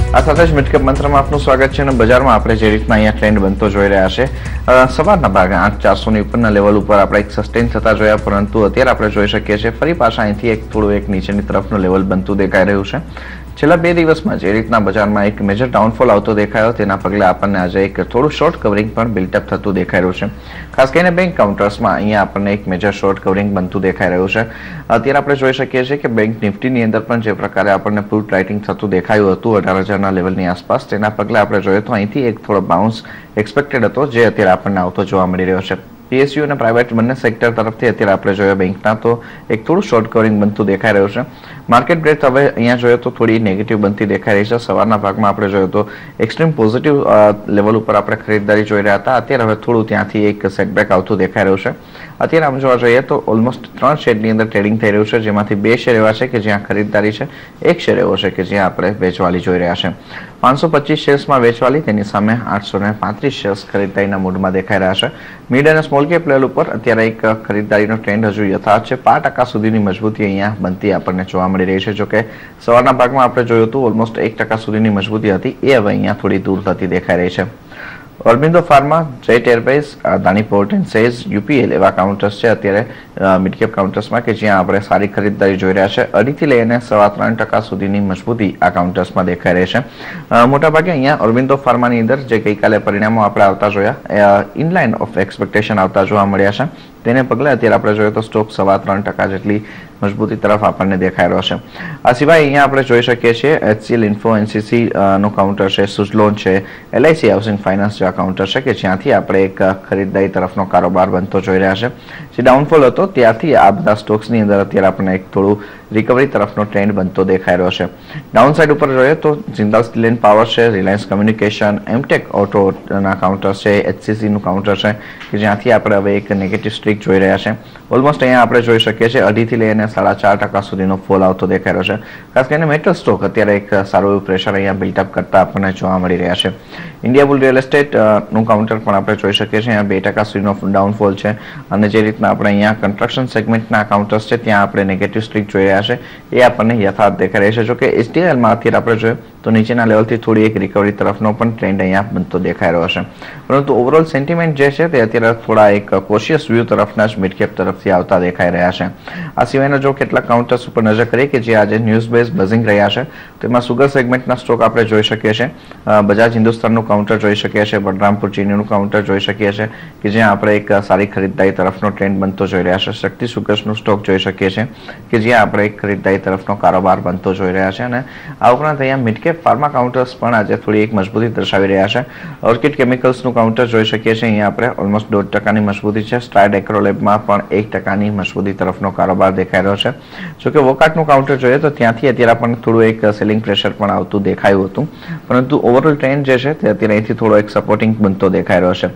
આ સાથે જ મિડકેપ મંત્રમાં આપનું સ્વાગત છે અને બજારમાં આપણે જે રીતના અહીંયા ટ્રેન્ડ બનતો જોઈ રહ્યા છે સવારના ભાગે 8400 ની ઉપરના લેવલ ઉપર આપણે એક સસ્ટેન થતા જોયા, પરંતુ અત્યારે આપણે જોઈ શકીએ છીએ ફરી પાછા અહીંથી થોડું એક નીચેની તરફનું લેવલ બનતું દેખાઈ રહ્યું છે। છેલ્લા 2 દિવસમાં જે રીતના બજારમાં એક મેજર ડાઉનફોલ આવતો દેખાયો તેના પગલે આપણને આજે એક થોડું શોર્ટ કવરિંગ પણ બિલ્ટઅપ થતું દેખાઈ રહ્યું છે। ખાસ કરીને બેંક કાઉન્ટર્સમાં અહીંયા આપણને એક મેજર શોર્ટ કવરિંગ બનતું દેખાઈ રહ્યું છે। અત્યારે આપણે જોઈ શકીએ છીએ કે બેંક નિફ્ટીની અંદર પણ જે પ્રકારે આપણને પુટ રાઇટિંગ થતું દેખાયું હતું 18,000 ના લેવલની આસપાસ, તેના પગલે આપણે જોઈએ તો અહીંથી એક થોડો બાઉન્સ એક્સપેક્ટેડ હતો જે અત્યારે આપણને આવતો જોવા મળી રહ્યો છે। પીએસયુ અને પ્રાઇવેટ બંને સેક્ટર તરફથી અત્યારે આપણે જોઈએ બેંકના તો એક થોડું શોર્ટ કવરિંગ બનતું દેખાઈ રહ્યું છે। માર્કેટ બ્રેથ હવે અહીંયા જોઈએ તો થોડી નેગેટિવ બનતી દેખાઈ રહી છે। સવારના ભાગમાં આપણે જોઈએ તો એક્સ્ટ્રીમ પોઝિટિવ લેવલ ઉપર આપણે ખરીદદારી જોઈ રહ્યા હતા, અત્યારે હવે થોડું ત્યાંથી એક સેટબેક આવતું દેખાઈ રહ્યું છે। અત્યારે આમ જોવા જોઈએ તો ઓલમોસ્ટ 3 શેરની અંદર ટ્રેડિંગ થઈ રહ્યું છે, જેમાંથી 2 શેર એવા છે કે જ્યાં ખરીદદારી છે, 1 શેર એવો છે કે જ્યાં આપણે વેચવાલી જોઈ રહ્યા છે। 525 શેર્સમાં વેચવાલી, તેની સામે 835 શેર્સ ખરીદદારીના મૂડમાં દેખાઈ રહ્યા છે। મિડ અને સ્મોલ કેપ લેવલ ઉપર અત્યારે એક ખરીદદારીનો ટ્રેન્ડ હજુ યથાવત છે। 5% સુધીની મજબૂતી અહીંયા બનતી આપણને જોવા મળી રહી છે। જોકે સવારના ભાગમાં આપણે જોયું હતું ઓલમોસ્ટ 1% સુધીની મજબૂતી હતી, એ હવે અહીંયા થોડી દૂર થતી દેખાઈ રહી છે। Aurobindo pharma, Jet Airways, Adani port and SEZ, UPL એવા કાઉન્ટર્સ છે અત્યારે મિડકેપ કાઉન્ટર્સમાં કે જ્યાં આપણે સારી ખરીદદારી જોઈ રહ્યા છે। 2.5 થી લઈને 3.25% સુધીની મજબૂતી આ કાઉન્ટર્સમાં દેખાઈ રહી છે। મોટાભાગે અહીંયા ઓર્બિંદો ફાર્માની અંદર જે ગઈકાલે પરિણામો આપણે આવતા જોયા ઇનલાઇન ઓફ એક્સપેક્ટેશન આવતા જોવા મળ્યા છે, તેને પગલે અત્યારે આપણે જોઈએ તો સ્ટોક 3.25% જેટલી મજબૂતી તરફ આપણને દેખાઈ રહ્યો છે। આ સિવાય અહીંયા આપણે જોઈ શકીએ છીએ એચસીએલ ઇન્ફો, એનસીસી નો કાઉન્ટર છે, સુઝલોન છે, એલઆઈસી હાઉસિંગ ફાઇનાન્સ જેવા કાઉન્ટર છે કે જ્યાંથી આપણે એક ખરીદદારી તરફનો કારોબાર બનતો જોઈ રહ્યા છે। જે ડાઉનફોલ હતો ત્યારથી આ બધા સ્ટોક્સની અંદર અત્યારે આપણને એક થોડું રિકવરી તરફનો ટ્રેન્ડ બનતો દેખાઈ રહ્યો છે। ડાઉન સાઇડ ઉપર જોઈએ તો જિંદાલ સ્ટીલ એન્ડ પાવર છે, રિલાયન્સ કમ્યુનિકેશન, એમટેક ઓટોના કાઉન્ટર છે, એચસીસી નું કાઉન્ટર છે કે જ્યાંથી આપણે હવે એક નેગેટિવ સ્ટ્રીક જોઈ રહ્યા છે। ઓલમોસ્ટ અહીંયા આપણે જોઈ શકીએ છીએ 2.5 થી લઈને 4.5% સુધીનો ફોલ આવતો દેખાઈ રહ્યો છે। ખાસ કરીને મેટલ સ્ટોક અત્યારે એક સારું એવું પ્રેશર અહીંયા બિલ્ટઅપ કરતા આપણને જોવા મળી રહ્યા છે। ઇન્ડિયા બુલ રિયલ એસ્ટેટ નું કાઉન્ટર પણ આપણે જોઈ શકીએ છીએ, અહીંયા 2% સુધીનો ડાઉનફોલ છે અને જે રીતના આપણે અહીંયા કન્સ્ટ્રક્શન સેગમેન્ટના કાઉન્ટર્સ છે ત્યાં આપણે નેગેટિવ સ્ટ્રીક જોઈ રહ્યા છે, એ આપણને યથાર્થ દેખાઈ રહી છે। જોકે એચટીએલમાં અત્યારે આપણે જોઈએ તો નીચેના લેવલથી થોડી એક રિકવરી તરફનો પણ ટ્રેન્ડ અહીંયા બનતો દેખાઈ રહ્યો છે, પરંતુ ઓવરઓલ સેન્ટિમેન્ટ જે છે તે અત્યારે થોડા એક કોશિયસ વ્યૂ તરફના જ મિડકેપ તરફથી આવતા દેખાઈ રહ્યા છે। આ સિવાયના જો કેટલાક કાઉન્ટર્સ ઉપર નજર કરીએ કે જે આજે ન્યૂઝ બેઝ બઝિંગ રહ્યા છે, તેમાં સુગર સેગમેન્ટના સ્ટોક આપણે જોઈ શકીએ છીએ, બજાજ હિન્દુસ્તાનનું કાઉન્ટર જોઈ શકીએ છીએ, બલરામપુર ચીનીનું કાઉન્ટર જોઈ શકીએ છીએ કે જ્યાં આપણે એક સારી ખરીદદારી તરફનો ટ્રેન્ડ બનતો જોઈ રહ્યા છે। શક્તિ સુગર્સનું સ્ટોક જોઈ શકીએ છીએ કે જ્યાં આપણે એક ખરીદદારી તરફનો કારોબાર બનતો જોઈ રહ્યા છે અને આ ઉપરાંત અહીંયા મિડકેપ ફાર્મા કાઉન્ટર્સ પણ આજે થોડી એક મજબૂતી દર્શાવી રહ્યા છે। ઓર્કિડ કેમિકલ્સનું કાઉન્ટર જોઈ શકીએ છીએ, અહીંયા આપણે ઓલમોસ્ટ 1.5% મજબૂતી છે। સ્ટ્રાઇડ એક્રોલેબમાં પણ 1%ની મજબૂતી તરફનો કારોબાર દેખાઈ રહ્યો છે। જોકે વોકાટનું કાઉન્ટર જોઈએ તો ત્યાંથી અત્યારે આપણને થોડું એક સેલિંગ પ્રેશર પણ આવતું દેખાયું હતું, પરંતુ ઓવરઓલ ટ્રેન્ડ જે છે તે અત્યારે અહીંથી થોડો એક સપોર્ટિંગ બનતો દેખાઈ રહ્યો છે।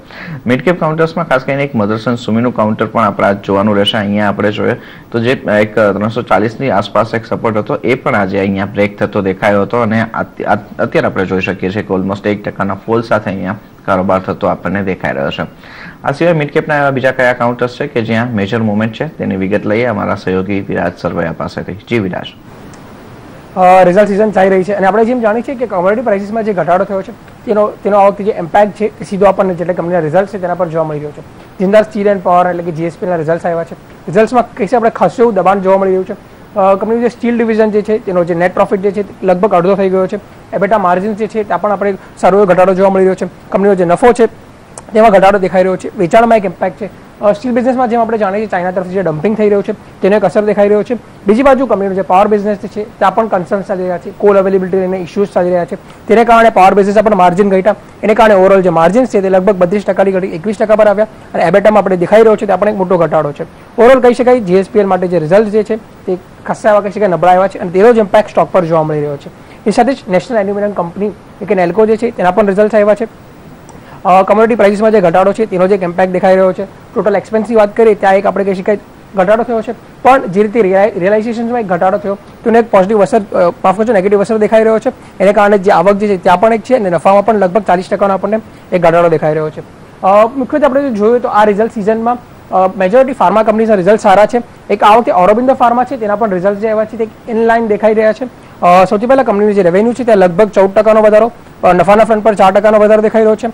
મિડકેપ કાઉન્ટર્સમાં ખાસ કરીને એક મધરસન સુમીનું કાઉન્ટર પણ આપણે આજ જોવાનું રહેશે। અહીંયા આપણે જોઈએ તો જે એક 340ની આસપાસ એક સપોર્ટ હતો એ પણ આજે અહીંયા બ્રેક થતો દેખાયો હતો અને અત્યારે આપણે જોઈ શકીએ છીએ કે ઓલમોસ્ટ 1%ના ફોલ સાથે અહીંયા કારોબાર થતો આપણને દેખાઈ રહ્યો છે। આ સિવાય મિડકેપના એવા બીજા કયા કાઉન્ટર્સ છે કે જ્યાં મેજર મુવમેન્ટ છે તેની વિગત લઈએ અમારા સહયોગી વિરાજ સરવૈયા પાસેથી। જી વિરાજ। રિઝલ્ટ સિઝન ચાલી રહી છે અને આપણે જેમ જાણીએ છીએ કે કોમોડિટી પ્રાઇસીસમાં જે ઘટાડો થયો છે તેનો આ વખતે જે ઇમ્પેક્ટ છે તે સીધો આપણને જેટલા કંપનીના રિઝલ્ટ છે તેના પર જોવા મળી રહ્યો છે। જિંદાલ સ્ટીલ એન્ડ પાવર એટલે કે જીએસપીના રિઝલ્ટ આવ્યા છે, રિઝલ્ટ્સમાં કઈ આપણે ખાસું એવું દબાણ જોવા મળી રહ્યું છે। કંપનીનું જે સ્ટીલ ડિવિઝન જે છે તેનો જે નેટ પ્રોફિટ જે છે લગભગ અડધો થઈ ગયો છે। એબેટા માર્જિન્સ જે છે ત્યાં પણ આપણે સારો એવો ઘટાડો જોવા મળી રહ્યો છે। કંપનીનો જે નફો છે તેમાં ઘટાડો દેખાઈ રહ્યો છે। વેચાણમાં એક ઇમ્પેક્ટ છે। સ્ટીલ બિઝનેસમાં જેમ આપણે જાણીએ છીએ ચાઇના તરફથી જે ડમ્પિંગ થઈ રહ્યું છે તેને એક અસર દેખાઈ રહ્યો છે। બીજી બાજુ કંપનીનો જે પાવર બિઝનેસ છે ત્યાં પણ કન્સર્ન્સ ચાલી રહ્યા છે, કોલ અવેલેબિલિટી અને ઇશ્યુઝ ચાલી રહ્યા છે, તેને કારણે પાવર બિઝનેસમાં પણ માર્જિન ઘટ્યા, એને કારણે ઓવરઓલ જે માર્જિન્સ છે તે લગભગ 32% ઘટી 21% પર આવ્યા અને એબેટામાં આપણે દેખાઈ રહ્યો છે ત્યાં પણ એક મોટો ઘટાડો છે। ઓવરઓલ કહી શકાય જીએસપીએલ માટે જે રિઝલ્ટ જે છે તે ખાસા એવા કહી શકાય નબળા આવ્યા છે અને તેનો જ ઇમ્પેક્ટ સ્ટોક પર જોવા મળી રહ્યો છે। એ સાથે જ નેશનલ એલ્યુમિનિયમ કંપની એટલે કે નેલ્કો જે છે તેના પણ રિઝલ્ટ આવ્યા છે। કમોડિટી પ્રાઇસીસમાં જે ઘટાડો છે તેનો જે ઇમ્પેક્ટ દેખાઈ રહ્યો છે। ટોટલ એક્સપેન્સની વાત કરીએ ત્યાં એક આપણે કહી શકાય ઘટાડો થયો છે, પણ જે રીતે રિયલાઇઝેશનમાં એક ઘટાડો થયો તેનો એક પોઝિટિવ અસર માફ કરજો નેગેટિવ અસર દેખાઈ રહ્યો છે। એને કારણે જે આવક જે છે ત્યાં પણ એક છે અને નફામાં પણ લગભગ 40%નો આપણને એક ઘટાડો દેખાઈ રહ્યો છે। મુખ્યત્વે આપણે જોયું તો આ રિઝલ્ટ સિઝનમાં મેજોરિટી ફાર્મા કંપનીના રિઝલ્ટ સારા છે। એક આ વખતે ઓરોબિંદો ફાર્મા છે તેના પણ રિઝલ્ટ જે આવ્યા છે તે ઇનલાઇન દેખાઈ રહ્યા છે। સૌથી પહેલા કંપનીનું જે રેવન્યુ છે ત્યાં લગભગ 14% વધારો, નફાના ફ્રન્ટ પર 4% વધારો દેખાઈ રહ્યો છે.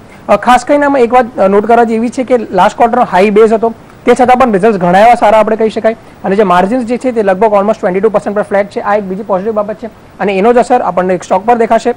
ખાસ કરીને આમાં એક વાત નોટ કરવા જેવી છે કે લાસ્ટ ક્વાર્ટરનો હાઈ બેઝ હતો, તે છતાં પણ રિઝલ્ટ ઘણા એવા સારા આપણે કહી શકાય. અને જે માર્જિન્સ જે છે તે લગભગ ઓલમોસ્ટ 22% પર ફ્લેટ છે. આ એક બીજી પોઝિટિવ બાબત છે અને એનો જ અસર આપણને સ્ટોક પર દેખાશે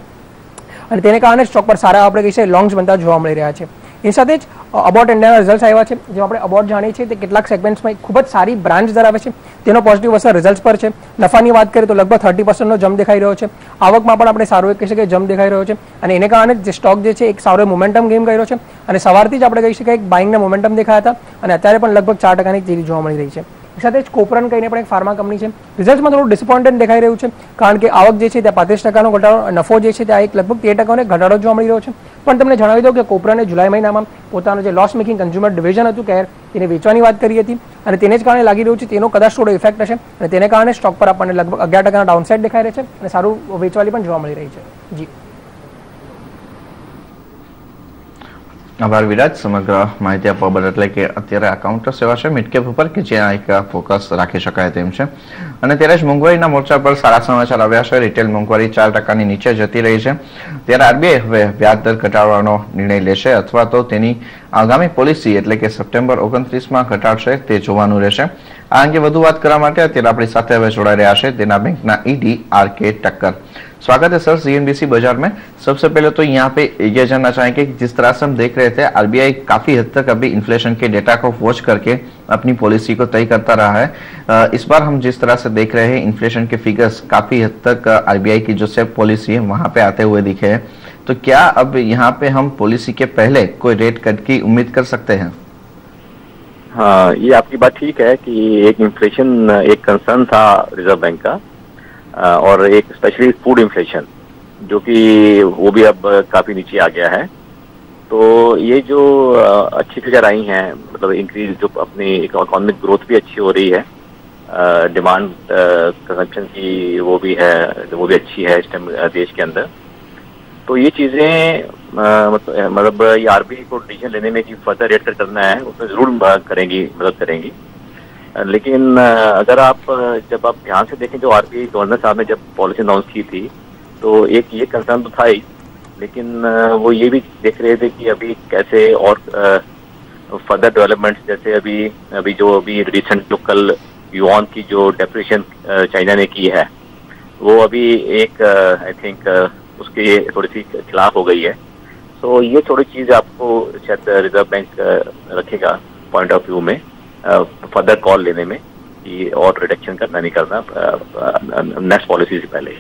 અને તેને કારણે સ્ટોક પર સારા આપણે કહીએ લોંગ્સ બનતા જોવા મળી રહ્યા છે. એ સાથે જ અબાઉટ ઇન્ડિયાના રિઝલ્ટ આવ્યા છે. જેમ આપણે અબાઉટ જાણીએ છીએ તે કેટલાક સેગમેન્ટ્સમાં ખૂબ જ સારી બ્રાન્ચ ધરાવે છે, તેનો પોઝિટિવ અસર રિઝલ્ટ પર છે. નફાની વાત કરીએ તો લગભગ 30%નો જમ્પ દેખાઈ રહ્યો છે. આવકમાં પણ આપણે સારું કહી શકીએ જમ્પ દેખાઈ રહ્યો છે અને એને કારણે જે સ્ટોક જે છે એક સારો મોમેન્ટમ ગેઇન કર્યો છે અને સવારથી જ આપણે કહી શકાય એક બાઇંગના મોમેન્ટમ દેખાયા હતા અને અત્યારે પણ લગભગ 4%ની તેજી જોવા મળી રહી છે. સાથે જ કોપરન કહીને પણ એક ફાર્મા કંપની છે. રિઝલ્ટમાં થોડું ડિસઅપોઇન્ટેડ દેખાઈ રહ્યું છે કારણ કે આવક જે છે ત્યાં 35%નો ઘટાડો, નફો જે છે ત્યાં એક લગભગ 13%નો ઘટાડો જોવા મળી રહ્યો છે. પણ તમને જણાવી દઉં કે કોપરને જુલાઈ મહિનામાં પોતાનું જે લોસ મેકિંગ કન્ઝ્યુમર ડિવિઝન હતું કેર તેને વેચવાની વાત કરી હતી અને તેને જ કારણે લાગી રહ્યું છે તેનો કદાચ થોડો ઇફેક્ટ હશે અને તેને કારણે સ્ટોક પર આપણને લગભગ 11%ના ડાઉનસાઇડ દેખાઈ રહે છે અને સારું વેચવાલી પણ જોવા મળી રહી છે. જી આભાર વિરાજ, સમગ્ર માહિતી આપવા બદલ. એટલે કે અત્યારે આ કાઉન્ટર સેવા છે મિડકેપ ઉપર કે જ્યાં એક ફોકસ રાખી શકાય તેમ છે અને ત્યારે જ મોંઘવારીના મોરચા પર સારા સમાચાર આવ્યા છે. રિટેલ મોંઘવારી 4%ની નીચે જતી રહી છે. ત્યારે આરબીઆઈ હવે વ્યાજ દર ઘટાડવાનો નિર્ણય લેશે અથવા તો તેની આગામી પોલિસી એટલે કે સપ્ટેમ્બર 29માં ઘટાડશે તે જોવાનું રહેશે. આ અંગે વધુ વાત કરવા માટે અત્યારે આપણી સાથે હવે જોડાઈ રહ્યા છે देना बैंक ना ईडी आर.के. टक्कर. स्वागत है सर सीएनबीसी बाजार में. सबसे पहले तो यहाँ पे ये जानना चाहेंगे कि जिस तरह से हम देख रहे थे आरबीआई काफी हद तक अभी इन्फ्लेशन के डेटा को वॉच करके अपनी पॉलिसी को तय करता रहा है. इस बार हम जिस तरह से देख रहे हैं इन्फ्लेशन के फिगर्स काफी हद तक आरबीआई की जो सेप पॉलिसी है वहां पे आते हुए दिखे हैं. तो क्या अब यहाँ पे हम पॉलिसी के पहले कोई रेट कट की उम्मीद कर सकते हैं? हाँ, ये आपकी बात ठीक है कि एक इन्फ्लेशन एक कंसर्न था रिजर्व बैंक का और एक स्पेशली फूड इन्फ्लेशन जो कि वो भी अब काफ़ी नीचे आ गया है. तो ये जो अच्छी फिगर आई हैं, मतलब इंक्रीज जो अपनी इकोनॉमिक ग्रोथ भी अच्छी हो रही है, डिमांड कंजम्पशन की वो भी अच्छी है इस टाइम देश के अंदर. तो ये चीज़ें मतलब ये आरबीआई को डिसीजन लेने में कि फर्दर रेट कट करना है उसमें ज़रूर मदद करेंगी. लेकिन अगर जब आप ध्यान से देखें जो आरबीआई गवर्नर साहब ने जब पॉलिसी अनाउंस की थी तो एक ये कंसर्न तो था ही, लेकिन वो ये भी देख रहे थे कि अभी कैसे और फर्दर डेवलपमेंट्स, जैसे अभी रिसेंट जो कल युआन की जो डेप्रिसिएशन चाइना ने की है वो अभी एक आई थिंक उसके थोड़ी सी खिलाफ हो गई है. तो ये थोड़ी चीज़ आपको शायद रिजर्व बैंक रखेगा पॉइंट ऑफ व्यू में फर्दर कॉल लेने में कि और रिडक्शन करना नहीं करना नेक्स्ट पॉलिसी से पहले.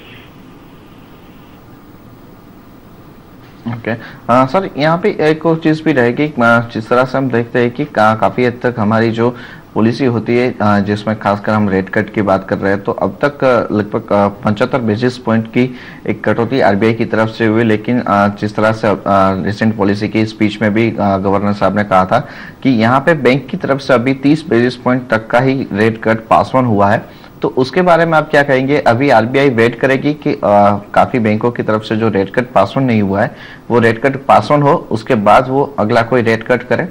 ओके सर, यहाँ पे एक और चीज़ भी रहेगी. जिस तरह से हम देखते हैं कि काफ़ी हद तक हमारी जो पॉलिसी होती है जिसमें खासकर हम रेट कट की बात कर रहे हैं तो अब तक लगभग 75 बेसिस पॉइंट की एक कटौती आरबीआई की तरफ से हुई. लेकिन जिस तरह से रिसेंट पॉलिसी की स्पीच में भी गवर्नर साहब ने कहा था कि यहाँ पे बैंक की तरफ से अभी 30 बेसिस पॉइंट तक का ही रेट कट पास ऑन हुआ है. तो उसके बारे में आप क्या कहेंगे? अभी आरबीआई वेट करेगी कि काफी बैंकों की तरफ से जो रेट कट पास ऑन नहीं हुआ है वो रेट कट पास ऑन हो, उसके बाद वो अगला कोई रेट कट करे?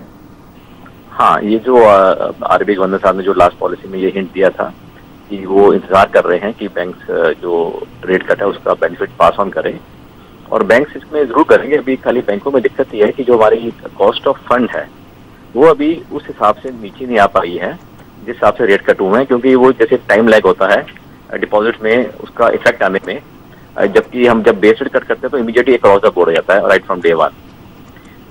हाँ, ये जो आरबीआई गवर्नर साहब ने जो लास्ट पॉलिसी में ये हिंट दिया था कि वो इंतजार कर रहे हैं कि बैंक्स जो रेट कट है उसका बेनिफिट पास ऑन करें और बैंक्स इसमें जरूर करेंगे. अभी खाली बैंकों में दिक्कत ये है कि जो हमारी कॉस्ट ऑफ फंड है वो अभी उस हिसाब से नीचे नहीं आ पाई है जिस हिसाब से रेट कट हुए हैं, क्योंकि वो जैसे टाइम लैग होता है डिपॉजिट में उसका इफेक्ट आने में, जबकि हम जब बेस रेट कट करते हैं तो इमीडिएटली अक्रॉस द बोर्ड हो जाता है राइट फ्रॉम डे वन.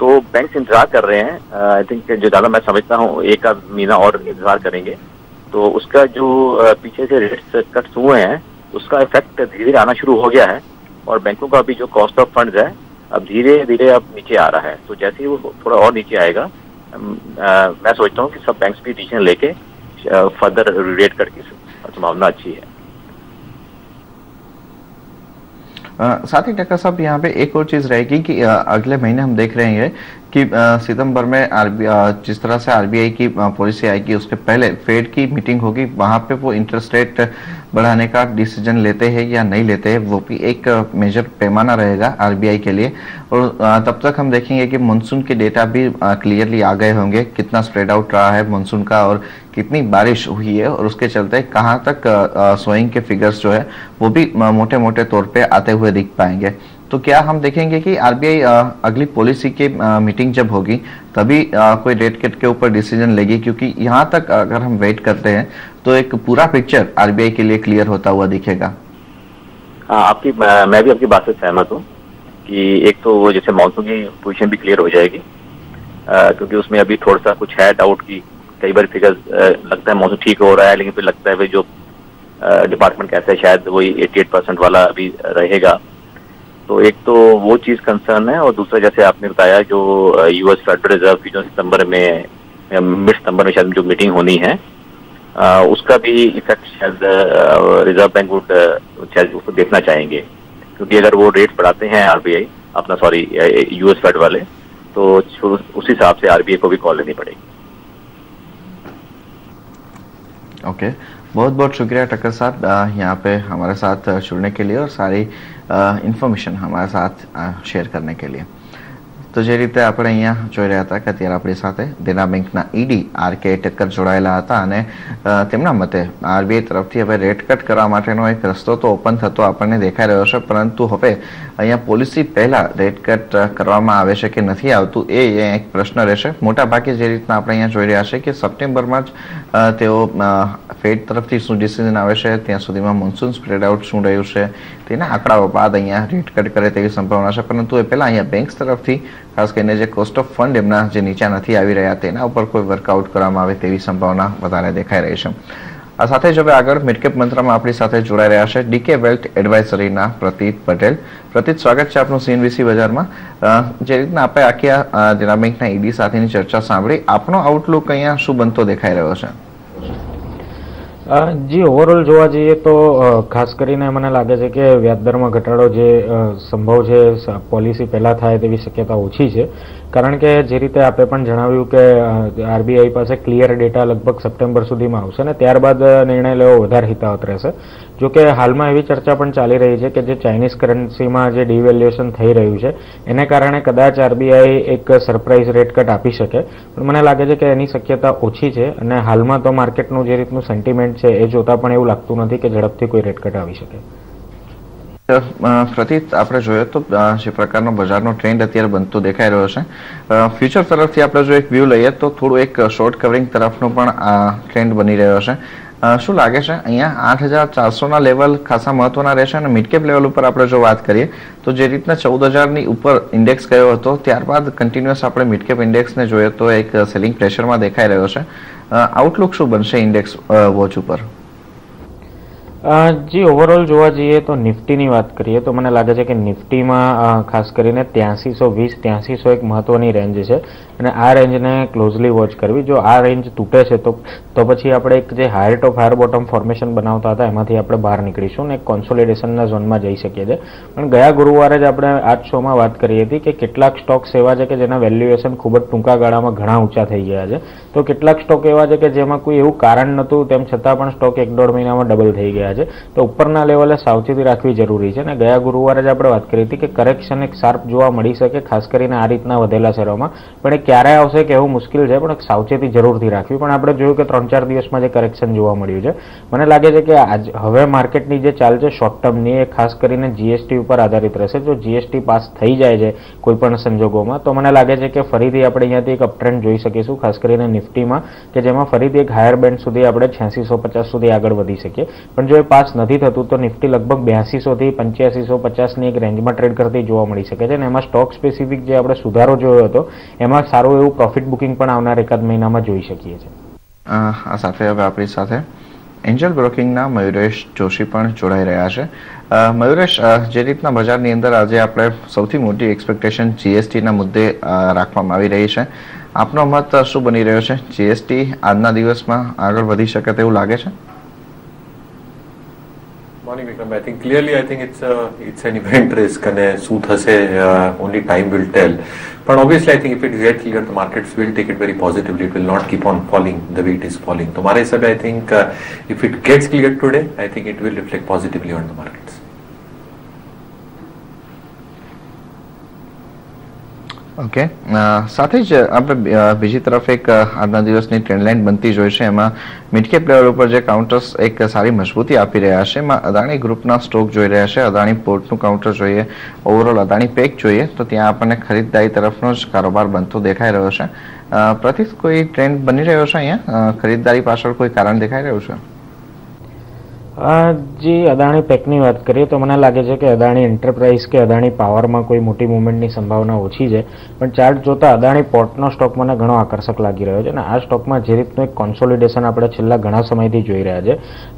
तो बैंक इंतजार कर रहे हैं. आई थिंक जो ज़्यादा मैं समझता हूँ एक आध महीना और इंतजार करेंगे तो उसका जो पीछे से रेट कट्स हुए हैं उसका इफेक्ट धीरे धीरे आना शुरू हो गया है और बैंकों का अभी जो कॉस्ट ऑफ फंड्स है अब धीरे धीरे अब नीचे आ रहा है. तो जैसे ही वो थोड़ा और नीचे आएगा मैं सोचता हूँ कि सब बैंक्स भी डिसीजन लेके फर्दर रेट कट की संभावना अच्छी है. साथ ही टक्कर साहब यहाँ पे एक और चीज रहेगी कि अगले महीने हम देख रहे हैं कि सितंबर में जिस तरह से आरबीआई की पॉलिसी आएगी उसके पहले फेड की मीटिंग होगी, वहां पे वो इंटरेस्ट रेट बढ़ाने का डिसीजन लेते हैं या नहीं लेते हैं, वो भी एक मेजर पैमाना रहेगा आरबीआई के लिए। और तब तक हम देखेंगे कि मानसून के डेटा भी क्लियरली आ गए होंगे, कितना स्प्रेड आउट रहा है मानसून का और कितनी बारिश हुई है, और उसके चलते कहाँ तक सोइंग के फिगर्स जो है वो भी मोटे मोटे तौर पे आते हुए दिख पाएंगे। तो क्या हम देखेंगे कि आरबीआई अगली पॉलिसी की मीटिंग जब होगी तभी कोई रेट कट के ऊपर डिसीजन लेगी, क्योंकि यहाँ तक अगर हम वेट करते हैं तो एक पूरा पिक्चर आरबीआई के लिए क्लियर होता हुआ दिखेगा। हाँ, मैं भी आपकी बात से सहमत हूँ कि एक तो वो जैसे मॉनसून की पोजीशन भी क्लियर हो जाएगी, क्योंकि उसमें अभी थोड़ा सा कुछ है डाउट की कई बार फिगर्स लगता है मॉनसून ठीक हो रहा है, लेकिन फिर लगता है भाई जो डिपार्टमेंट कहता है शायद वही 88% वाला अभी रहेगा। तो एक तो वो चीज कंसर्न है, और दूसरा जैसे आपने बताया जो यूएस फेडरल रिजर्व की जो सितंबर में मिड सितंबर में शायद जो मीटिंग होनी है उसका भी इफेक्ट शायद रिजर्व बैंक वुड शायद उसको देखना चाहेंगे, क्योंकि अगर वो रेट बढ़ाते हैं आरबीआई यूएस फेड वाले, तो उस हिसाब से आरबीआई को भी कॉल लेनी पड़ेगी। ओके, बहुत बहुत शुक्रिया टक्कर साहब यहाँ पे हमारे साथ जुड़ने के लिए और सारी ઇન્ફોર્મેશન हमारे साथ શેર करने के लिए। તો જે રીતે આપણે અહીંયા જોઈ રહ્યા હતા કે અત્યારે આપણી સાથે દેના બેંકના ઈડી આર.કે. ઠક્કર જોડાયેલા હતા અને તેમના મતે આરબીઆઈ તરફથી હવે રેટ કટ કરવા માટેનો એક રસ્તો તો ઓપન થતો આપણને દેખાઈ રહ્યો છે, પરંતુ હવે અહીંયા પોલિસી પહેલા રેટ કટ કરવામાં આવે છે કે નથી આવતું એ એક પ્રશ્ન રહેશે। મોટા ભાગે જે રીતના આપણે અહીંયા જોઈ રહ્યા છે કે સપ્ટેમ્બરમાં જ તેઓ ફેડ તરફથી શું ડિસિઝન આવે છે, ત્યાં સુધીમાં મોન્સૂન સ્પ્રેડ આઉટ શું રહ્યું છે તેના આંકડાઓ બાદ અહીંયા રેટ કટ કરે તેવી સંભાવના છે, પરંતુ એ પહેલા અહીંયા બેંક્સ તરફથી ખાસ કરીને જે કોસ્ટ ઓફ ફંડ એમના જે નીચા નથી આવી રહ્યા તેના ઉપર કોઈ વર્કઆઉટ કરવામાં આવે તેવી સંભાવના વધારે દેખાઈ રહી છે। આ સાથે જ હવે આગળ મિડકેપ મંત્રમાં આપણી સાથે જોડાઈ રહ્યા છે ડીકે વેલ્થ એડવાઇઝરીના પ્રતીત પટેલ। પ્રતીત, સ્વાગત છે આપનું સીએનબીસી બજારમાં। જે રીતના આપણે આખી દેના બેંકના ઈડી સાથેની ચર્ચા સાંભળી, આપનો આઉટલુક અહીંયા શું બનતો દેખાઈ રહ્યો છે? જી, ઓવરઓલ જોવા જઈએ તો ખાસ કરીને મને લાગે છે કે વ્યાજદરમાં ઘટાડો જે સંભવ છે પોલિસી પહેલાં થાય તેવી શક્યતા ઓછી છે, કારણ કે જે રીતે આપણે પણ જણાવ્યું કે આરબીઆઈ પાસે ક્લિયર ડેટા લગભગ સપ્ટેમ્બર સુધીમાં આવશે ને ત્યારબાદ નિર્ણય લેવો વધારે હિતાવત રહેશે। જો કે હાલમાં એવી ચર્ચા પણ ચાલી રહી છે કે જે ચાઇનીઝ કરન્સીમાં જે ડિવેલ્યુએશન થઈ રહ્યું છે એને કારણે કદાચ આરબીઆઈ એક સરપ્રાઇઝ રેટ કટ આપી શકે, પણ મને લાગે છે કે એની શક્યતા ઓછી છે અને હાલમાં તો માર્કેટનું જે રીતનું સેન્ટિમેન્ટ છે એ જોતા પણ એવું લાગતું નથી કે ઝડપથી કોઈ રેટ કટ આવી શકે। પ્રતીત, આપણે જોઈએ તો જે પ્રકારનો બજારનો ટ્રેન્ડ અત્યારે બનતો દેખાઈ રહ્યો છે, ફ્યુચર તરફથી આપણે જો એક વ્યૂ લઈએ તો થોડું એક શોર્ટ કવરિંગ તરફનો પણ ટ્રેન્ડ બની રહ્યો છે। શું લાગે છે અહીંયા 8,400ના લેવલ ખાસા મહત્વના રહેશે, અને મિડકેપ લેવલ ઉપર આપણે જો વાત કરીએ તો જે રીતના 14,000ની ઉપર ઇન્ડેક્સ ગયો હતો ત્યારબાદ કન્ટિન્યુઅસ આપણે મિડકેપ ઇન્ડેક્સને જોઈએ તો એક સેલિંગ પ્રેશરમાં દેખાઈ રહ્યો છે। આઉટલુક શું બનશે ઇન્ડેક્સ વોચ ઉપર? જી, ઓવરઓલ જોવા જઈએ તો નિફ્ટીની વાત કરીએ તો મને લાગે છે કે નિફ્ટીમાં ખાસ કરીને 8320 8300 એક મહત્વની રેન્જ છે અને આ રેન્જને ક્લોઝલી વોચ કરવી। જો આ રેન્જ તૂટે છે તો પછી આપણે એક જે હાયર ટોપ હાયર બોટમ ફોર્મેશન બનાવતા હતા એમાંથી આપણે બહાર નીકળીશું ને એક કોન્સોલિડેશનના ઝોનમાં જઈ શકીએ છીએ। પણ ગયા ગુરુવારે જ આપણે આ જ શોમાં વાત કરી હતી કે કેટલાક સ્ટોક્સ એવા છે કે જેના વેલ્યુએશન ખૂબ જ ટૂંકા ગાળામાં ઘણા ઊંચા થઈ ગયા છે, તો કેટલાક સ્ટોક એવા છે કે જેમાં કોઈ એવું કારણ નહોતું તેમ છતાં પણ સ્ટોક 1-1.5 મહિનામાં ડબલ થઈ ગયા છે, તો ઉપરના લેવલે સાવચેતી રાખવી જરૂરી છે। અને ગયા ગુરુવારે જ આપણે વાત કરી હતી કે કરેક્શન એક શાર્પ જોવા મળી શકે, ખાસ કરીને આ રીતના વધેલા શેરોમાં, પણ એ ક્યારે આવશે કે એવું મુશ્કેલ છે, પણ સાવચેતી જરૂરથી રાખવી। પણ આપણે જોયું કે 3-4 દિવસમાં જે કરેક્શન જોવા મળ્યું છે, મને લાગે છે કે હવે માર્કેટની જે ચાલ છે શોર્ટ ટર્મની એ ખાસ કરીને જીએસટી ઉપર આધારિત રહેશે। જો જીએસટી પાસ થઈ જાય છે કોઈ પણ સંજોગોમાં તો મને લાગે છે કે ફરીથી આપણે અહીંયાથી એક અપટ્રેન્ડ જોઈ શકીશું, ખાસ કરીને નિફ્ટીમાં, કે જેમાં ફરીથી એક હાયર બેન્ડ સુધી આપણે 8650 સુધી આગળ વધી શકીએ। પણ જો એ પાસ નથી થતું તો નિફ્ટી લગભગ 8200 થી 8550ની એક રેન્જમાં ટ્રેડ કરતી જોવા મળી શકે છે, અને એમાં સ્ટોક સ્પેસિફિક જે આપણે સુધારો જોયો હતો એમાં સારું એવું પ્રોફિટ બુકિંગ પણ આવનાર એકાદ મહિનામાં જોઈ શકીએ છીએ। આ સાથે હવે આપણી સાથે એન્જલ બ્રોકિંગના મયુરેશ જોશી પણ જોડાઈ રહ્યા છે। મયુરેશ, જે રીતના બજારની અંદર આજે આપણે સૌથી મોટી એક્સપેક્ટેશન જીએસટીના મુદ્દે રાખવામાં આવી રહી છે, આપનો મત શું બની રહ્યો છે? જીએસટી આજના દિવસમાં આગળ વધી શકે તેવું લાગે છે? Morning, Vikram. I think clearly, I think it's an event risk and શું થશે only time will tell. But obviously, I think if it gets clear, the markets will take it very positively. It will not keep on falling the way it is falling. तो हमारे हिसाब से I think if it gets cleared today, I think it will reflect positively on the markets. Okay સાથે જ આપણે બીજી તરફ એક આજના દિવસની ટ્રેન્ડલાઇન બનતી જોઈ છે એમાં મિડ કેપ લેવલ ઉપર જે કાઉન્ટર્સ એક સારી મજબૂતી આપી રહ્યા છે એમાં અદાણી ગ્રુપના સ્ટોક જોઈ રહ્યા છે, અદાણી પોર્ટનું કાઉન્ટર જોઈએ, ઓવરઓલ અદાણી પેક જોઈએ તો ત્યાં આપણને ખરીદદારી તરફનો જ કારોબાર બનતો દેખાઈ રહ્યો છે. પ્રતિક કોઈ ટ્રેન્ડ બની રહ્યો છે અહીંયા, ખરીદદારી પાછળ કોઈ કારણ દેખાઈ રહ્યું છે? જે અદાણી પેકની વાત કરીએ તો મને લાગે છે કે અદાણી એન્ટરપ્રાઇઝ કે અદાણી પાવરમાં કોઈ મોટી મુવમેન્ટની સંભાવના ઓછી છે, પણ ચાર્ટ જોતા અદાણી પોર્ટનો સ્ટોક મને ઘણો આકર્ષક લાગી રહ્યો છે અને આ સ્ટોકમાં જે રીતનું એક કોન્સોલિડેશન આપણે છેલ્લા ઘણા સમયથી જોઈ રહ્યા છે,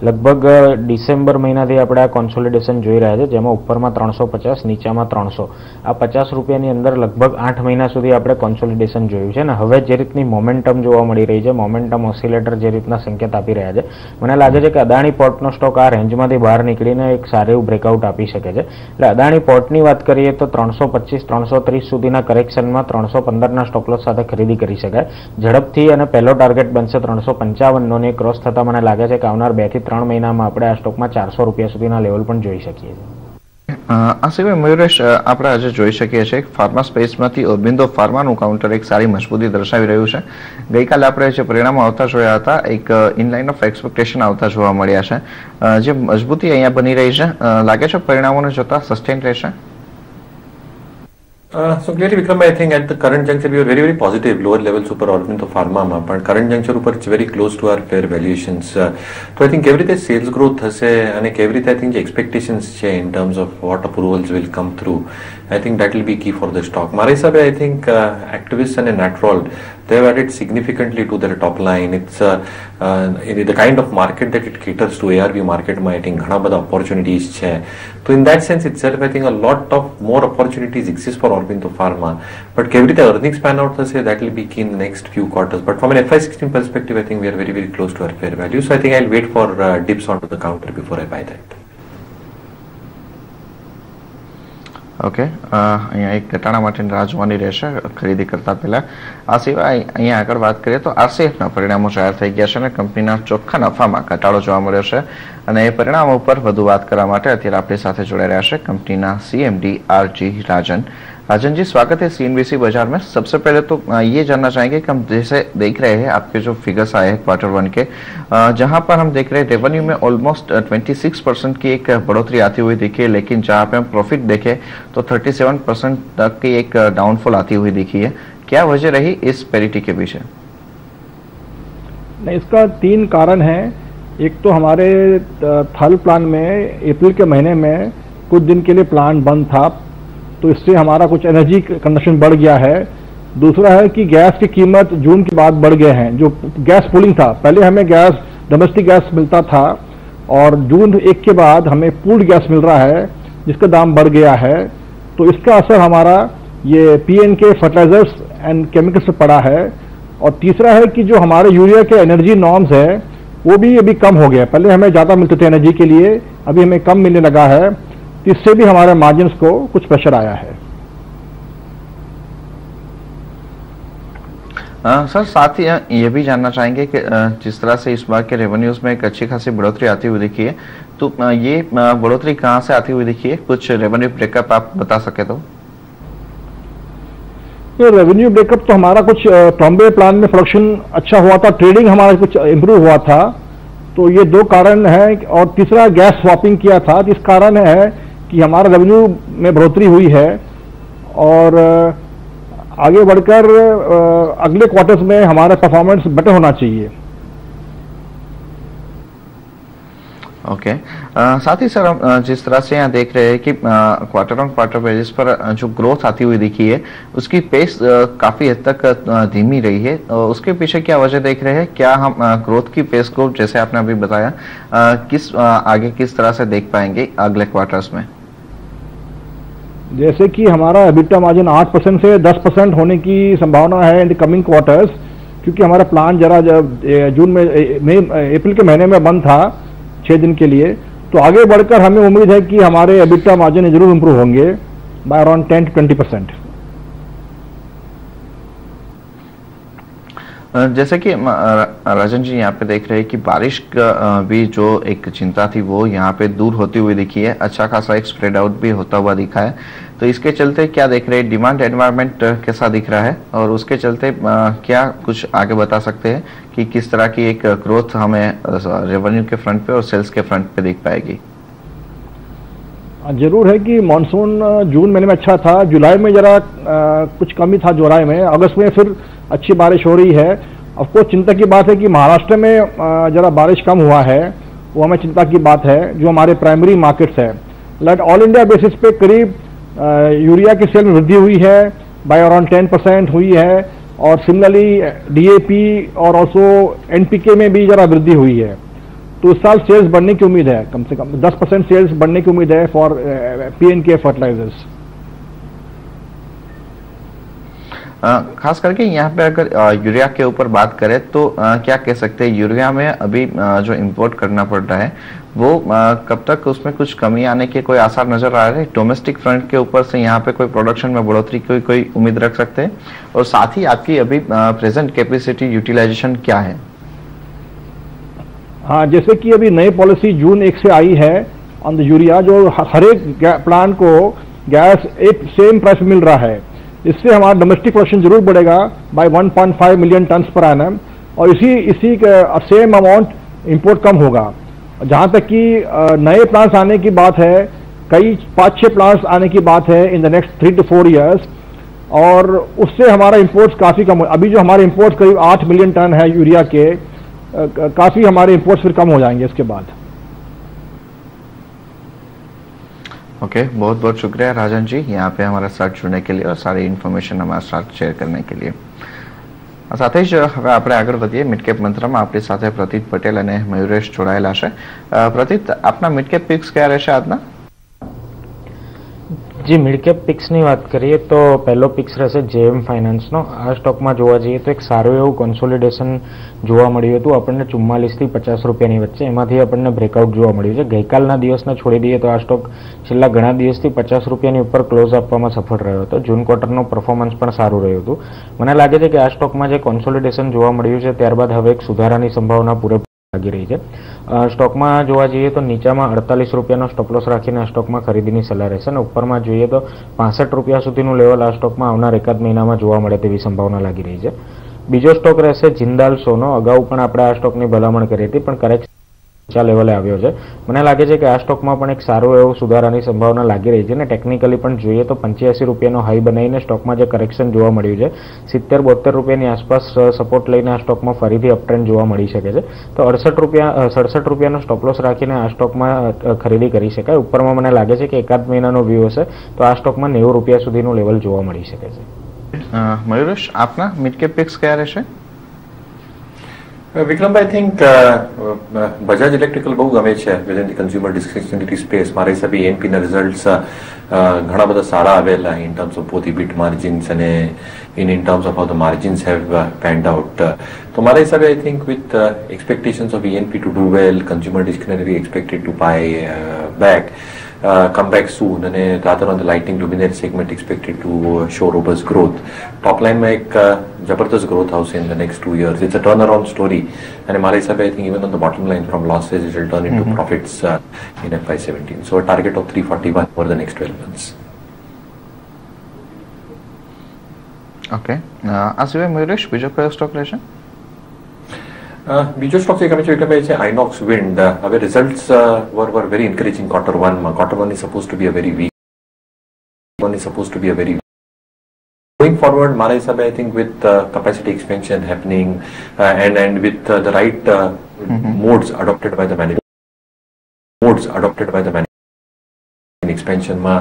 લગભગ ડિસેમ્બર મહિનાથી આપણે આ કોન્સોલિડેશન જોઈ રહ્યા છે જેમાં ઉપરમાં 350, નીચામાં 300, આ 50 રૂપિયાની અંદર લગભગ 8 મહિના સુધી આપણે કોન્સોલિડેશન જોયું છે અને હવે જે રીતની મોમેન્ટમ જોવા મળી રહી છે, મોમેન્ટમ ઓસિલેટર જે રીતના સંકેત આપી રહ્યા છે, મને લાગે છે કે અદાણી પોર્ટનો સ્ટોક આ રેન્જમાંથી બહાર નીકળીને એક સારું એવું બ્રેકઆઉટ આપી શકે છે. એટલે અદાણી પોર્ટની વાત કરીએ તો 325-330 સુધીના કરેક્શનમાં 315ના સ્ટોપ લોસ સાથે ખરીદી કરી શકાય ઝડપથી અને પહેલો ટાર્ગેટ બનશે 355 ક્રોસ થતા મને લાગે છે કે આવનાર 2 થી 3 મહિનામાં આપણે આ સ્ટોકમાં 400 રૂપિયા સુધીના લેવલ પણ જોઈ શકીએ છીએ. આ સિવાય મયુરેશ આપણે આજે જોઈ શકીએ છીએ ફાર્મા સ્પેસમાંથી ઓરબિંદો ફાર્માનું કાઉન્ટર એક સારી મજબૂતી દર્શાવી રહ્યું છે. ગઈકાલે આપણે જે પરિણામો આવતા જોયા હતા એક ઇનલાઇન ઓફ એક્સપેક્ટેશન આવતા જોવા મળ્યા છે, જે મજબૂતી અહીંયા બની રહી છે, લાગે છે પરિણામોને જોતા સસ્ટેન રહેશે? So clearly, Vikram, I think at the current juncture we are very, very positive. Lower levels super Aurobindo Pharma, but current juncture ઉપર it's very close to our fair valuations. So I think every day sales growth હશે અને every day I think the expectations છે in terms of what approvals will come through. I think that will be key for the stock. મારા હિસાબે I think Actavis અને Natrol they have added significantly to their top line. It's the kind of market that it caters to. ARV market માં I think ઘણા બધા opportunities છે. So in that sense itself I think a lot of more opportunities exist for Aurobindo Pharma. But કેવી રીતે earnings pan out થશે that will be key in the next few quarters. But from an FY16 perspective I think we are very, very close to our fair value. So I think I'll wait for dips onto the counter before I buy that. Okay, અહીંયા એક ઘટાડા માટેની રાહ જોવાની રહેશે ખરીદી કરતા પહેલા. આ સિવાય અહીંયા આગળ વાત કરીએ તો આરસીએફના પરિણામો જાહેર થઈ ગયા છે અને કંપનીના ચોખ્ખા નફામાં ઘટાડો જોવા મળ્યો છે અને એ પરિણામો ઉપર વધુ વાત કરવા માટે અત્યારે આપણી સાથે જોડાઈ રહ્યા છે कंपनी सीएमडी आरजी राजन. राजन जी, स्वागत है सीएनबीसी बाजार में. सबसे पहले तो ये जानना चाहेंगे कि हम जैसे देख रहे हैं आपके जो फिगर्स आए हैं Q1 के, जहां पर हम देख रहे हैं रेवेन्यू में ऑलमोस्ट 26% की एक बढ़ोतरी आती हुई दिखी है, लेकिन जहां पे हम प्रॉफिट देखें तो 37% तक की एक डाउनफॉल आती हुई दिखी है. क्या वजह रही इस पैरिटी के पीछे? इसका 3 कारण है. एक तो हमारे थल प्लांट में अप्रैल के महीने में कुछ दिन के लिए प्लांट बंद था, तो इससे हमारा कुछ एनर्जी कंजप्शन बढ़ गया है. दूसरा है कि गैस की कीमत जून के बाद बढ़ गए हैं. जो गैस पूलिंग था, पहले हमें गैस डोमेस्टिक गैस मिलता था और जून 1 के बाद हमें पूल्ड गैस मिल रहा है जिसका दाम बढ़ गया है. तो इसका असर हमारा ये पीएनके फर्टिलाइजर्स एंड केमिकल्स पर पड़ा है. और तीसरा है कि जो हमारे यूरिया के एनर्जी नॉर्म्स है वो भी अभी कम हो गया. पहले हमें ज़्यादा मिलते थे एनर्जी के लिए, अभी हमें कम मिलने लगा है, तो इससे भी हमारे मार्जिन्स को कुछ प्रेशर आया है. सर, साथ ही ये भी जानना चाहेंगे कि जिस तरह से इस बार के रेवेन्यूज में एक अच्छी खासी बढ़ोतरी आती हुई दिखी है, तो ये बढ़ोतरी कहाँ से आती हुई दिखी है? कुछ रेवेन्यू ब्रेकअप आप बता सके तो. ये रेवेन्यू ब्रेकअप तो हमारा कुछ टॉम्बे प्लांट में प्रोडक्शन अच्छा हुआ था, ट्रेडिंग हमारा कुछ इम्प्रूव हुआ था, तो ये 2 कारण है. और तीसरा गैस स्वैपिंग किया था, इस कारण है कि हमारा रेवेन्यू में बढ़ोतरी हुई है. और आगे बढ़कर अगले क्वार्टर्स में हमारा परफॉर्मेंस बेटर होना चाहिए. ओके, साथ ही सर हम जिस तरह से यहाँ देख रहे हैं कि क्वार्टर ऑन क्वार्टर बेसिस पर जो ग्रोथ आती हुई दिखी है उसकी पेस काफी हद तक धीमी रही है. उसके पीछे क्या वजह देख रहे हैं? क्या हम ग्रोथ की पेस को, जैसे आपने अभी बताया, आगे किस तरह से देख पाएंगे अगले क्वार्टर्स में? जैसे कि हमारा एबिटा मार्जिन 8% से 10% होने की संभावना है इन द कमिंग क्वार्टर्स, क्योंकि हमारा प्लान जरा जब जून में अप्रैल के महीने में बंद था 6 दिन के लिए, तो आगे बढ़कर हमें उम्मीद है कि हमारे एबिटा मार्जिन जरूर इंप्रूव होंगे बाय अराउंड 10 to 20%। जैसे कि राजन जी यहाँ पे देख रहे हैं कि बारिश का भी जो एक चिंता थी वो यहाँ पे दूर होती हुई दिखी है, अच्छा खासा एक स्प्रेड आउट भी होता हुआ दिखा है। तो इसके चलते क्या देख रहे हैं, डिमांड एनवायरनमेंट कैसा दिख रहा है और उसके चलते क्या कुछ आगे बता सकते हैं कि किस तरह की एक ग्रोथ हमें रेवेन्यू के फ्रंट पे और सेल्स के फ्रंट पे दिख पाएगी? जरूर है कि मानसून जून महीने में अच्छा था, जुलाई में जरा कुछ कमी था, जुलाई में, अगस्त में फिर अच्छी बारिश हो रही है। अफकोर्स चिंता की बात है कि महाराष्ट्र में जरा बारिश कम हुआ है, वो हमें चिंता की बात है, जो हमारे प्राइमरी मार्केट्स है। लाइक ऑल इंडिया बेसिस पे करीब यूरिया की सेल में वृद्धि हुई है बाय अराउंड 10% हुई है, और सिमिलरली डीएपी और ऑल्सो एनपीके में भी जरा वृद्धि हुई है। तो इस साल सेल्स बढ़ने की उम्मीद है, कम से कम 10% सेल्स बढ़ने की उम्मीद है फॉर पीएनके फर्टिलाइजर्स। खास करके यहाँ पे अगर यूरिया के ऊपर बात करें तो क्या कह सकते हैं, यूरिया में अभी जो इंपोर्ट करना पड़ रहा है वो कब तक उसमें कुछ कमी आने के कोई आसार नजर आ रहे हैं? डोमेस्टिक फ्रंट के ऊपर से यहाँ पे कोई प्रोडक्शन में बढ़ोतरी की कोई उम्मीद रख सकते हैं? और साथ ही आपकी अभी प्रेजेंट कैपेसिटी यूटिलाइजेशन क्या है? हाँ, जैसे कि अभी नई पॉलिसी जून 1 से आई है ऑन द यूरिया, जो हर एक प्लांट को गैस एक सेम प्राइस मिल रहा है। इससे हमारा डोमेस्टिक प्रोडक्शन जरूर बढ़ेगा by 1.5 million tons per annum, और इसी सेम अमाउंट इंपोर्ट कम होगा। जहां तक कि नए प्लांट्स आने की बात है, कई 5-6 प्लांट्स आने की बात है in the next 3 to 4 years, और उससे हमारा इंपोर्ट्स काफी कम हो। अभी जो हमारे इंपोर्ट्स करीब 8 मिलियन टन है यूरिया के, काफी हमारे इंपोर्ट्स फिर कम हो जाएंगे इसके बाद। ओके, बहुत बहुत शुक्रिया राजन जी यहाँ पे हमारा साथ जुड़ने के लिए और सारी इन्फॉर्मेशन हमारे साथ शेयर करने के लिए। સાથે જ હવે આપણે આગળ વધીએ મિડકેપ મંત્રમાં આપણી સાથે પ્રતીત પટેલ અને મયુરેશ જોડાયેલા છે। પ્રતીત, આપના મિડકેપ પિક્સ કયા રહેશે આજના? जी मिडकेप पिक्सनी बात करिए तो पहलो पिक्स रहेશે जेएम फाइनान्सનો। આ સ્ટોકમાં જોવા જઈએ તો એક સારું એવું કોન્સોલિડેશન જોવા મળ્યું હતું આપણને 44 થી 50 રૂપિયાની વચ્ચે, એમાંથી આપણને બ્રેકઆઉટ જોવા મળ્યું છે। ગઈકાલના દિવસને છોડી દઈએ તો આ સ્ટોક છેલ્લા ઘણા દિવસથી 50 રૂપિયાની ઉપર ક્લોઝ આપવામાં સફળ રહ્યો હતો। જૂન ક્વાર્ટરનું પરફોર્મન્સ પણ સારું રહ્યું હતું। મને લાગે છે કે આ સ્ટોકમાં જે કોન્સોલિડેશન જોવા મળ્યું છે ત્યારબાદ હવે એક સુધારાની સંભાવના પૂરેપૂરી લાગી રહી છે। સ્ટોકમાં જોવા જઈએ તો નીચામાં 48 રૂપિયાનો સ્ટોપલોસ રાખીને આ સ્ટોકમાં ખરીદીની સલાહ રહેશે અને ઉપરમાં જોઈએ તો 65 રૂપિયા સુધીનું લેવલ આ સ્ટોકમાં આવનાર એકાદ મહિનામાં જોવા મળે તેવી સંભાવના લાગી રહી છે। બીજો સ્ટોક રહેશે જિંદાલ સોનો। અગાઉ પણ આપણે આ સ્ટોકની ભલામણ કરી હતી પણ કરેક્શન ઊંચા લેવલે આવ્યો છે। મને લાગે છે કે આ સ્ટોકમાં પણ એક સારું એવું સુધારાની સંભાવના લાગી રહી છે અને ટેકનિકલી પણ જોઈએ તો 85 રૂપિયાનો હાઈ બનાવીને સ્ટોકમાં જે કરેક્શન જોવા મળ્યું છે 70-72 રૂપિયાની આસપાસ સપોર્ટ લઈને આ સ્ટોકમાં ફરીથી અપટ્રેન્ડ જોવા મળી શકે છે। તો 67 રૂપિયાનો સ્ટોપલોસ રાખીને આ સ્ટોકમાં ખરીદી કરી શકાય। ઉપરમાં મને લાગે છે કે એકાદ મહિનાનો વ્યૂ હશે તો આ સ્ટોકમાં 90 રૂપિયા સુધીનું લેવલ જોવા મળી શકે છે। મયુરેશ, આપના મિડકેપ પિક્સ કયા રહેશે? Vikram, I think Bajaj Electrical બહુ ગમે છે within the consumer discretionary space. મારા હિસાબે ANP ના રિઝલ્ટ્સ ઘણા બધા સારા આવેલા in terms of both EBIT margins અને in terms of how the margins have panned out. તો મારા હિસાબે I think with expectations of ANP to do well, consumer discretionary expected to buy back, come back soon, and rather on the lighting luminaire segment expected to show robust growth. Top line में एक जबरदस्त growth house in the next 2 years. It's a turnaround story, and हमारे हिसाब से I think even on the bottom line from losses it will turn into profits in FY17. So a target of 341 for the next 12 months. Okay, આ સિવાય મયુરેશ બીજો કયો stock રહેશે? બીજો stock જે ગમે છે એટલે છે આઇનોક્સ વિન્ડ। હવે results were very encouraging quarter 1 માં। quarter 1 is supposed to be a very weak going forward મારા હિસાબે I think with capacity expansion happening and with the right modes adopted by the management expansion માં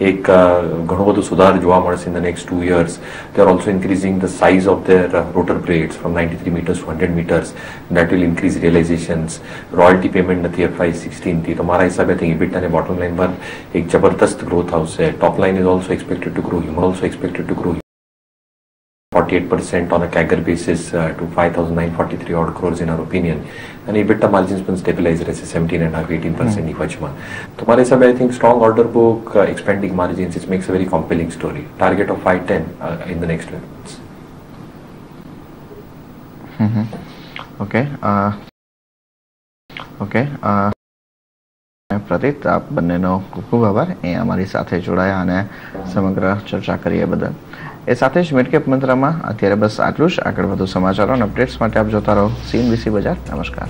એક ઘણો બધો સુધાર જોવા મળશે in the next 2 years. They are also increasing the size of their rotor blades from 93 meters to 100 meters. That will increase realizations. Royalty payment નથી FY16 થી। તો મારા હિસાબે EBITDA અને bottom line પર એક જબરદસ્ત growth આવશે। Top line is also expected to grow. Human also expected to grow. 48% on a CAGR basis to 5,943 odd crores in our opinion. And EBITDA margins પણ stabilize રહેશે 17.5-18% ની વચમાં. તો મારા હિસાબે I think strong order book, expanding margins, it makes a very compelling story. Target of 510 in the next 12 months. Okay Pradeep, આપ બંનેનો ખૂબ ખૂબ આભાર એ અમારી સાથે જોડાયા અને સમગ્ર ચર્ચા કરી એ બદલ. એ સાથે જ મિડકેપ મંત્રમાં અત્યારે બસ આટલું જ. આગળ વધુ સમાચારો અને અપડેટ્સ માટે આપ જોતા રહો CNBC બજાર. નમસ્કાર.